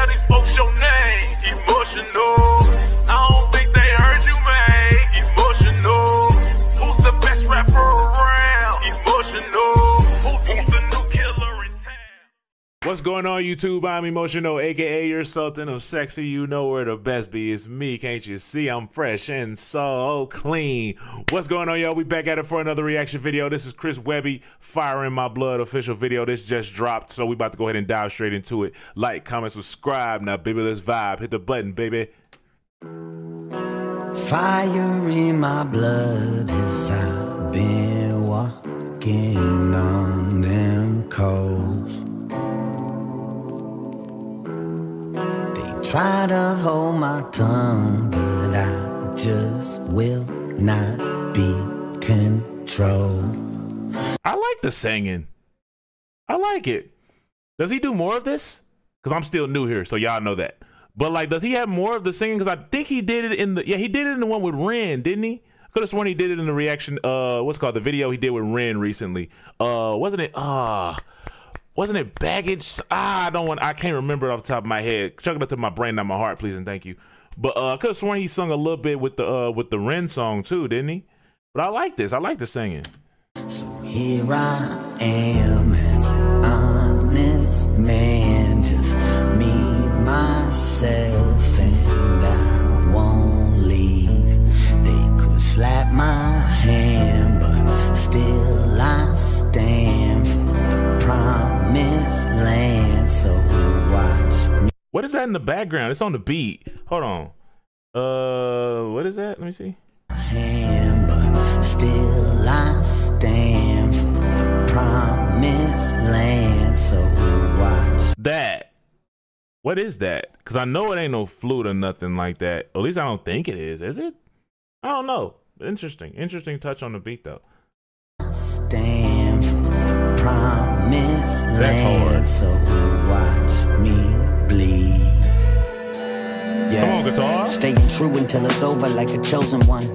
how these folks your name. Emotional. I don't think they heard you, man. Emotional. Who's the best rapper around? Emotional. Who's the new killer in town? What's going on, YouTube? I'm Emotional, aka your Sultan of Sexy. You know where the best be. It's me, can't you see? I'm fresh and so clean. What's going on, y'all? We back at it for another reaction video. This is Chris Webby, Fire in My Blood official video. This just dropped, so we about to go ahead and dive straight into it. Like, comment, subscribe. Now, baby, let's vibe. Hit the button, baby. Fire in my blood as I've been walking on them coals. They try to hold my tongue, but I just will not be controlled. I like the singing. I like it. Does he do more of this? Because I'm still new here, so y'all know that. But like, does he have more of the singing? Because I think he did it in the, he did it in the one with Ren, didn't he? I could have sworn he did it in the reaction, what's it called, the video he did with Ren recently. Wasn't it Baggage? I can't remember it off the top of my head. Chuck it up to my brain, not my heart, please and thank you. But I could have sworn he sung a little bit with the Ren song too, didn't he? But I like this. I like the singing. So here I am as an honest man, just me, myself, and I won't leave. They could slap my hand, but still I stand for the promised land. So watch me. What is that in the background? It's on the beat. Hold on. What is that? Let me see. Hand, but still I stand for the promised land. So watch that. What is that? Because I know it ain't no flute or nothing like that. At least I don't think it is it? I don't know. Interesting. Interesting touch on the beat, though. Stand for the promised land. That's hard. So watch me bleed. Yeah. Come on, guitar. Staying true until it's over like a chosen one.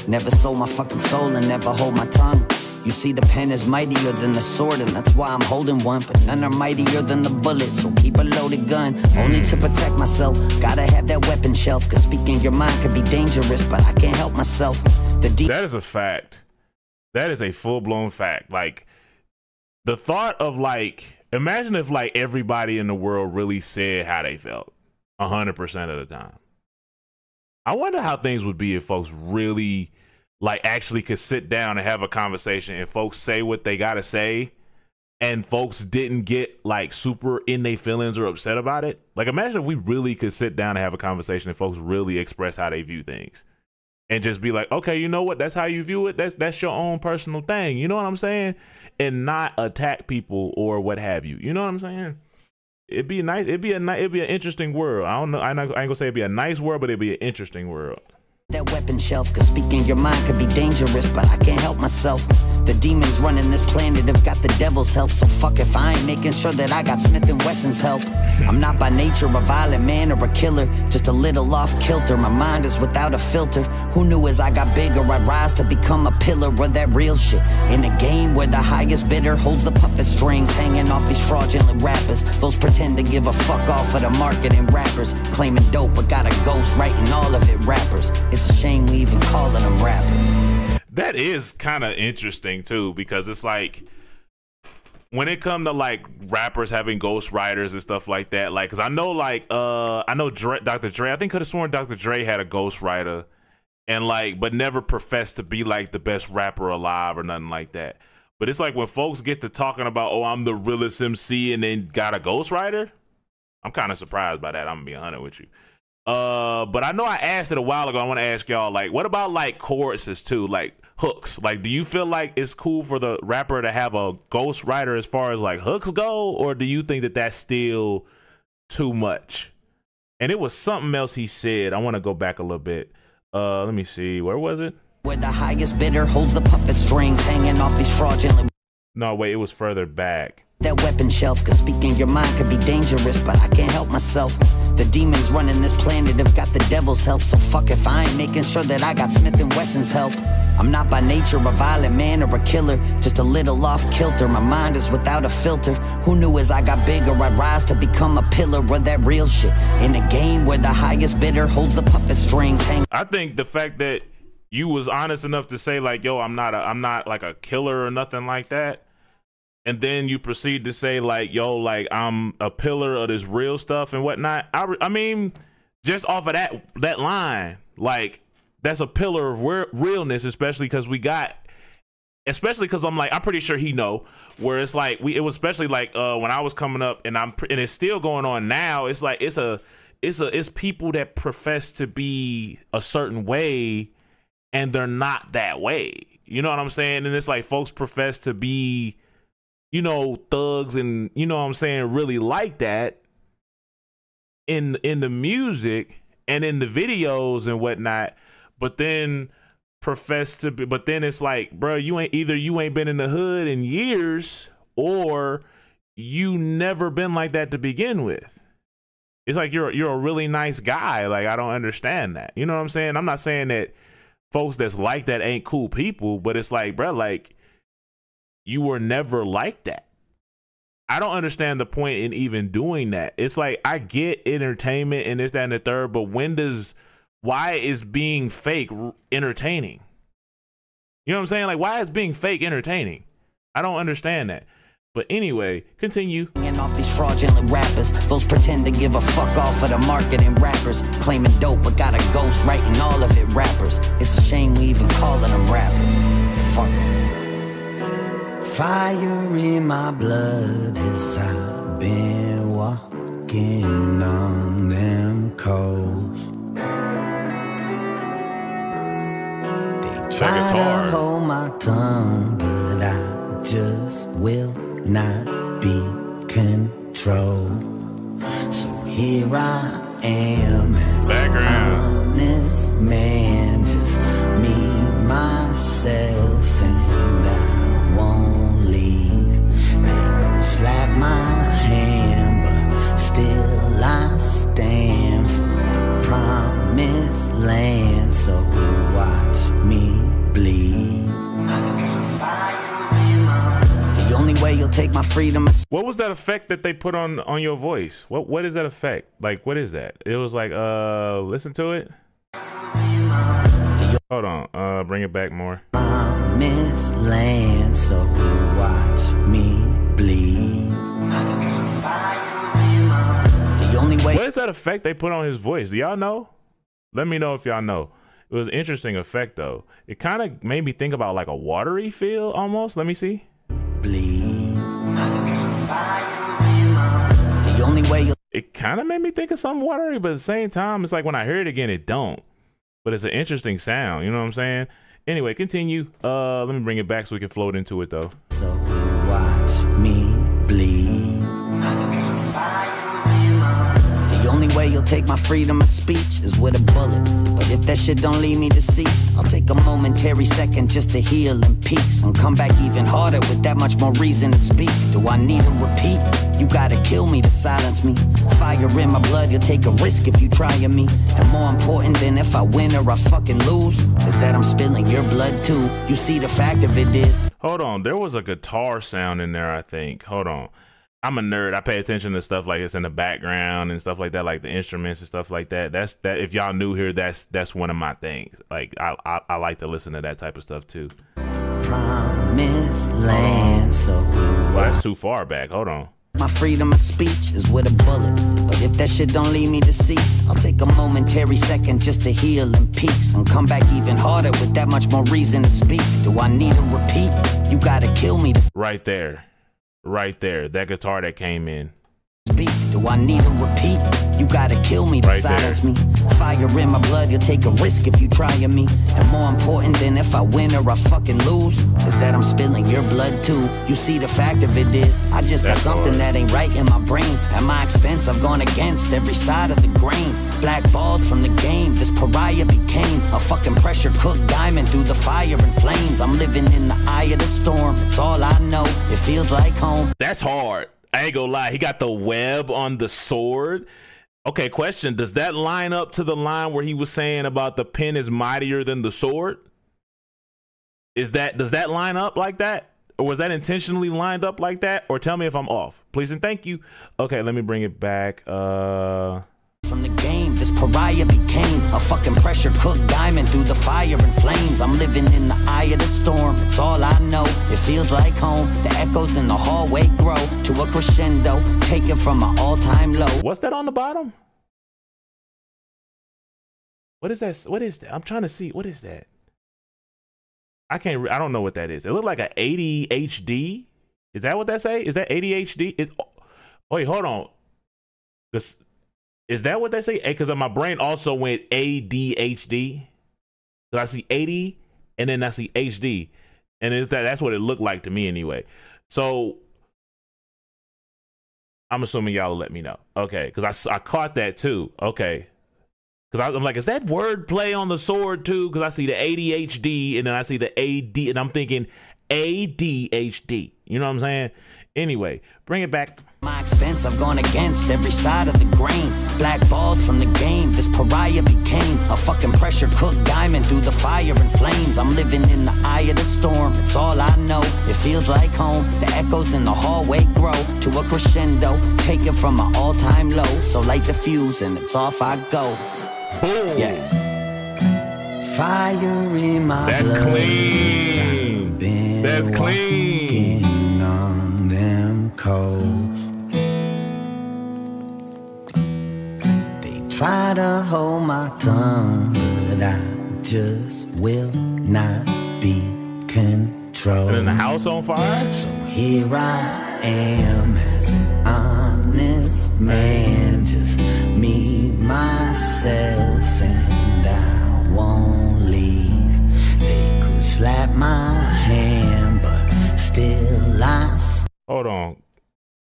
Never sold my fucking soul and never hold my tongue. You see, the pen is mightier than the sword, and that's why I'm holding one. But none are mightier than the bullet, so keep a loaded gun. Only to protect myself, gotta have that weapon shelf. Cause speaking your mind could be dangerous, but I can't help myself. That is a fact. That is a full-blown fact. Like, the thought of, like, imagine if, like, everybody in the world really said how they felt 100% of the time. I wonder how things would be if folks really, like, actually could sit down and have a conversation and folks say what they gotta say and folks didn't get, like, super in their feelings or upset about it. Like, imagine if we really could sit down and have a conversation and folks really express how they view things and just be like, okay, you know what, that's how you view it, that's your own personal thing, you know what I'm saying? And not attack people or what have you, you know what I'm saying? It'd be nice. It'd be an interesting world. I don't know. I ain't gonna say it'd be a nice world, but it'd be an interesting world. That weapon shelf, cause speaking your mind could be dangerous, but I can't help myself. The demons running this planet have got the devil's help, so fuck if I ain't making sure that I got Smith & Wesson's help. I'm not by nature a violent man or a killer, just a little off kilter. My mind is without a filter. Who knew as I got bigger I'd rise to become a pillar of that real shit? In a game where the highest bidder holds the puppet strings, hanging off these fraudulent rappers. Those pretend to give a fuck off of the marketing rappers, claiming dope but got a ghost writing all of it rappers. It's a shame we even calling them rappers. That is kind of interesting too, because it's like when it come to like rappers having ghost writers and stuff like that, like, cause I know like Dr. Dre, I think could have sworn Dr. Dre had a ghost writer and like, but never professed to be like the best rapper alive or nothing like that. But it's like when folks get to talking about, oh, I'm the realest MC and then got a ghost writer, I'm kind of surprised by that. I'm gonna be 100 with you. But I know I asked it a while ago. I want to ask y'all, like, what about like choruses too, like hooks? Like, do you feel like it's cool for the rapper to have a ghost writer as far as like hooks go, or do you think that that's still too much? And it was something else he said. I want to go back a little bit. Let me see. Where was it? Where the highest bidder holds the puppet strings, hanging off these fraudulent. No, wait, it was further back. That weapon shelf, cause speaking your mind could be dangerous, but I can't help myself. The demons running this planet have got the devil's help, so fuck if I ain't making sure that I got Smith & Wesson's help. I'm not by nature a violent man or a killer, just a little off kilter. My mind is without a filter. Who knew as I got bigger I'd rise to become a pillar of that real shit in a game where the highest bidder holds the puppet strings. I think the fact that you was honest enough to say like, yo, I'm not like a killer or nothing like that, and then you proceed to say like, yo, like I'm a pillar of this real stuff and whatnot. I mean, just off of that line, like that's a pillar of realness, especially because I'm pretty sure he know where it's like it was especially like when I was coming up, and it's still going on now. It's like it's people that profess to be a certain way and they're not that way. You know what I'm saying? And it's like folks profess to be, you know, thugs and, you know what I'm saying, really like that in the music and in the videos and whatnot, but then profess to be, but then it's like, bro, you ain't been in the hood in years, or you never been like that to begin with. It's like you're a really nice guy. Like, I don't understand that. You know what I'm saying? I'm not saying that folks that's like that ain't cool people, but it's like, bro, like you were never like that. I don't understand the point in even doing that. It's like, I get entertainment and this, that, and the third, but why is being fake entertaining? You know what I'm saying? Like, why is being fake entertaining? I don't understand that. But anyway, continue. And off these fraudulent rappers, those pretend to give a fuck off of the marketing rappers, claiming dope but got a ghost writing all of it rappers. It's a shame we even calling them rappers. Fuck 'em. Fire in my blood as I've been walking on them coals. They try to hold my tongue, but I just will not be controlled. So here I am as an honest man, just me, myself, and I won't leave. They go slap my hand, but still I stand for the promised land. So watch me bleed. I got fire. The only way you'll take my freedom is... What was that effect that they put on your voice? What is that effect? Like, what is that? It was like, listen to it. Hold on, bring it back more. Promised land, so watch me bleed. The only way... What is that effect they put on his voice? Do y'all know? Let me know if y'all know. It was an interesting effect though. It kind of made me think about like a watery feel almost. Let me see. Bleed. The only way it kind of made me think of something watery, but at the same time, it's like when I hear it again, it don't. But it's an interesting sound. You know what I'm saying? Anyway, continue. Let me bring it back so we can float into it though. So watch me bleed. The only way you'll take my freedom of speech is with a bullet. But if that shit don't leave me deceased, I'll take a momentary second just to heal in peace and come back even harder with that much more reason to speak. Do I need a repeat? You gotta kill me to silence me. Fire in my blood, you'll take a risk if you try me. And more important than if I win or I fucking lose is that I'm spilling your blood too. You see, the fact of it is... Hold on, there was a guitar sound in there, I think. Hold on. I'm a nerd. I pay attention to stuff like this in the background and stuff like that, like the instruments and stuff like that. That's that. If y'all new here, that's one of my things. Like I like to listen to that type of stuff too. Promised land, so well, that's too far back. Hold on. My freedom of speech is with a bullet. But if that shit don't leave me deceased, I'll take a momentary second just to heal in peace and come back even harder with that much more reason to speak. Do I need a repeat? You gotta kill me to... Right there. Right there, that guitar that came in. Speak. Do I need a repeat? You gotta kill me to silence me. Fire in my blood, you'll take a risk if you try me. And more important than if I win or I fucking lose is that I'm spilling your blood too. You see, the fact of it is, I just got something that ain't right in my brain. At my expense, I've gone against every side of the grain. Blackballed from the game, this pariah became a fucking pressure cooked diamond through the fire and flames. I'm living in the eye of the storm, it's all I know. It feels like home. That's hard. I ain't gonna lie, he got the web on the sword. Okay, question, does that line up to the line where he was saying about the pen is mightier than the sword? does that line up like that? Or was that intentionally lined up like that? Or tell me if I'm off. Please and thank you. Okay, let me bring it back. From the game, this pariah became a fucking pressure cooked diamond through the fire and flames. I'm living in the eye of the storm, it's all I know. It feels like home, the echoes in the hallway grow to a crescendo, take it from my all-time low. What's that on the bottom? What is that? What is that? I'm trying to see. What is that? I don't know what that is. It looked like an ADHD. Is that what that say? Is that ADHD? Wait, hold on. Is that what they say? Because my brain also went ADHD. So I see 80 and then I see HD. And that's what it looked like to me anyway. So I'm assuming y'all will let me know. Okay, because I caught that too. Okay. Because I'm like, is that word play on the sword too? Because I see the ADHD and then I see the AD and I'm thinking ADHD. You know what I'm saying? Anyway, bring it back. My expense, I've gone against every side of the grain. Blackballed from the game, this pariah became a fucking pressure cooked diamond through the fire and flames. I'm living in the eye of the storm, it's all I know. It feels like home, the echoes in the hallway grow to a crescendo, take it from my all-time low. So light the fuse and it's off I go. Boom. Yeah. Fire in my That's blood. clean. That's clean. On them cold. They try to hold my tongue, but I just will not be controlled. And then the house on fire? So here I am as an honest man, just me, myself, and I won't leave. They could slap my hand, but still I Hold on.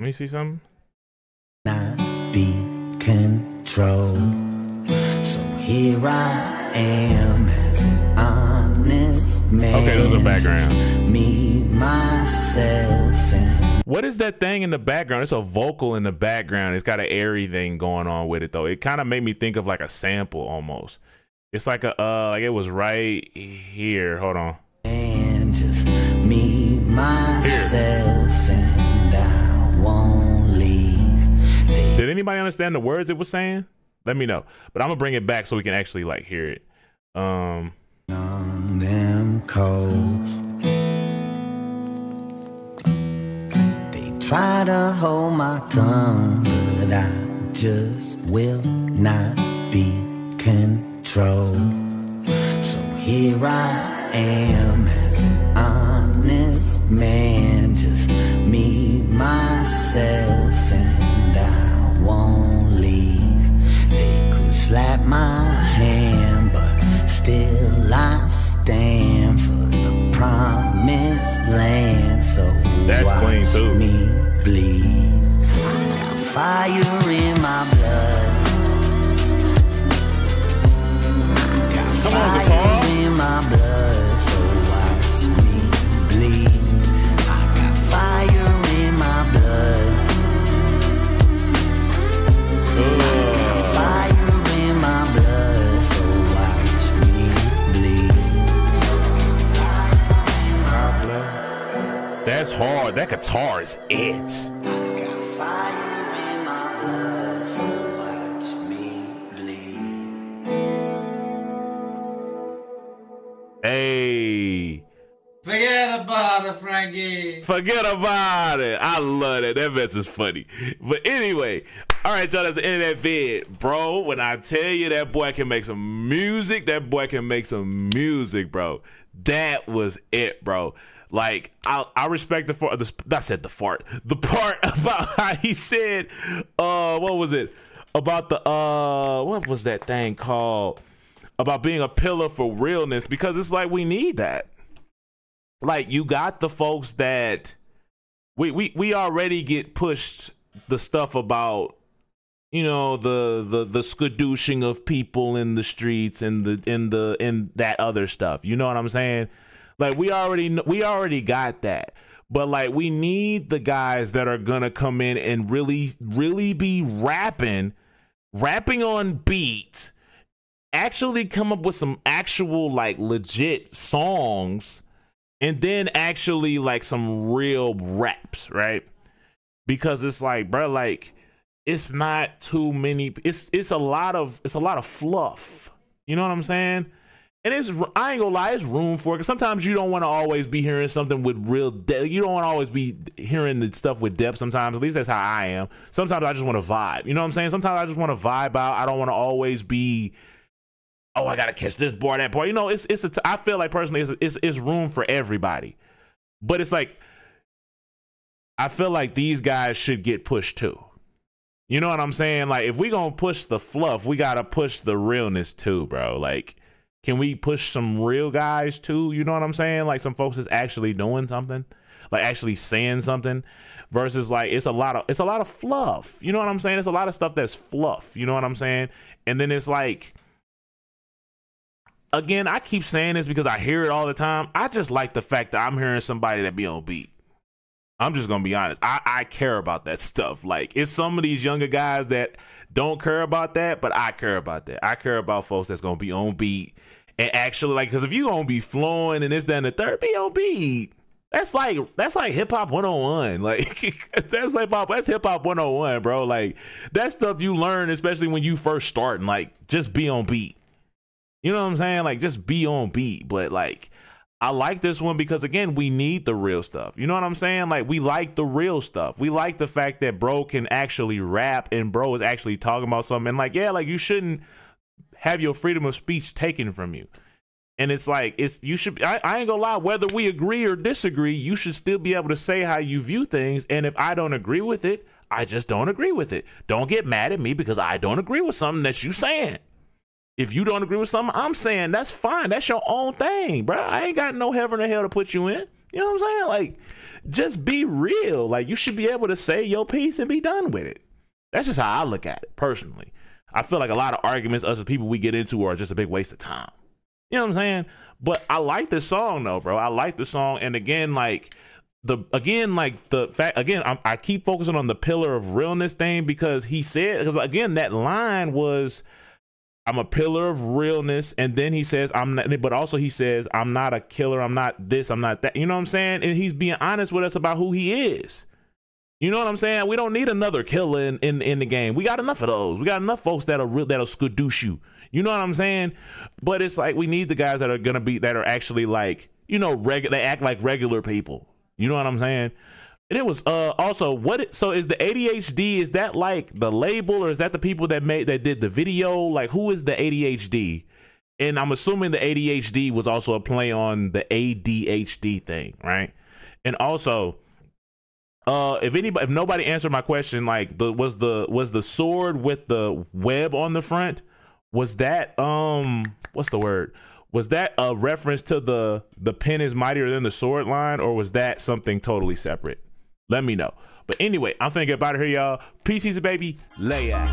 Let me see something. not be controlled. So here I am as an honest man. Okay, there's a background. Me, myself, and What is that thing in the background? It's a vocal in the background. It's got an airy thing going on with it though. It kind of made me think of like a sample almost. It's like a like it was right here. Hold on. and just me, myself, and I won't leave. Did anybody understand the words it was saying? Let me know. But I'm gonna bring it back so we can actually like hear it. On them cold. They try to hold my tongue, but I just will not be controlled. So here I am as an honest man, just me, myself, and I won't leave. They could slap my hand, but still I stand for the promised land. So That's clean, too. watch me bleed. I got fire in my blood. I got Come on, fire guitar. in my blood. So watch me bleed. I got fire in my blood. Fire in my blood, so watch me bleed. That's hard. That guitar is it. I got fire in my blood, so watch me bleed. Hey. Forget about it, Frankie. Forget about it. I love it. That mess is funny. But anyway, all right, y'all, that's the end of that vid. Bro, when I tell you that boy can make some music, that boy can make some music, bro. That was it, bro. Like, I respect the fart. I said the fart. The part about how he said, what was it? About the, what was that thing called? About being a pillar for realness, because it's like we need that. Like, you got the folks that we already get pushed the stuff about, you know, the skadooshing of people in the streets and in that other stuff. You know what I'm saying? Like, we already got that. But like, we need the guys that are gonna come in and really be rapping on beat, actually come up with some actual like legit songs and then actually like some real raps, right? Because it's like, bro, like it's not too many. It's a lot of fluff. You know what I'm saying? And I ain't gonna lie, it's room for it. Cause sometimes you don't want to always be hearing something with real depth. You don't want to always be hearing the stuff with depth. Sometimes, at least that's how I am. Sometimes I just want to vibe. You know what I'm saying? Sometimes I just want to vibe out. I don't want to always be, oh, I gotta catch this bar, that bar. You know, I feel like personally, it's room for everybody. But it's like, I feel like these guys should get pushed too. You know what I'm saying? Like, if we gonna push the fluff, we gotta push the realness too, bro. Like, can we push some real guys too? You know what I'm saying? Like some folks that's actually doing something, like actually saying something, versus like it's a lot of fluff. You know what I'm saying? It's a lot of stuff that's fluff. You know what I'm saying? And then it's like, again, I keep saying this because I hear it all the time. I just like the fact that I'm hearing somebody that be on beat. I'm just gonna be honest. I care about that stuff. Like, it's some of these younger guys that don't care about that, but I care about that. I care about folks that's gonna be on beat and actually, like, because if you gonna be flowing and this, that, and the third, be on beat. That's like hip hop 101. Like that's hip hop 101, bro. Like, that stuff you learn, especially when you first starting. Like, just be on beat. You know what I'm saying? Like, just be on beat. But like, I like this one because, again, we need the real stuff. You know what I'm saying? Like, we like the real stuff. We like the fact that bro can actually rap and bro is actually talking about something. And like, yeah, like, you shouldn't have your freedom of speech taken from you. And it's like, you should, I ain't gonna lie, whether we agree or disagree, you should still be able to say how you view things. And if I don't agree with it, I just don't agree with it. Don't get mad at me because I don't agree with something that you saying. If you don't agree with something I'm saying, that's fine. That's your own thing, bro. I ain't got no heaven or hell to put you in. You know what I'm saying? Like, just be real. Like, you should be able to say your piece and be done with it. That's just how I look at it, personally. I feel like a lot of arguments us as people we get into are just a big waste of time. You know what I'm saying? But I like this song though, bro. I like the song. And again, like I keep focusing on the pillar of realness thing because he said, because again, that line was, I'm a pillar of realness. And then he says, I'm not, but also he says, I'm not a killer. I'm not this, I'm not that. You know what I'm saying? And he's being honest with us about who he is. You know what I'm saying? We don't need another killer in the game. We got enough of those. We got enough folks that'll skadoosh you. You know what I'm saying? But it's like, we need the guys that are actually like, you know, they act like regular people. You know what I'm saying? And it was also so is the ADHD, is that like the label, or is that the people that did the video? Like, who is the ADHD? And I'm assuming the ADHD was also a play on the ADHD thing, right? And also, if nobody answered my question, like, was the sword with the web on the front, was that what's the word? Was that a reference to the pen is mightier than the sword line, or was that something totally separate? Let me know. But anyway, I'm finna get out of here, y'all. Peace, baby. Lay out.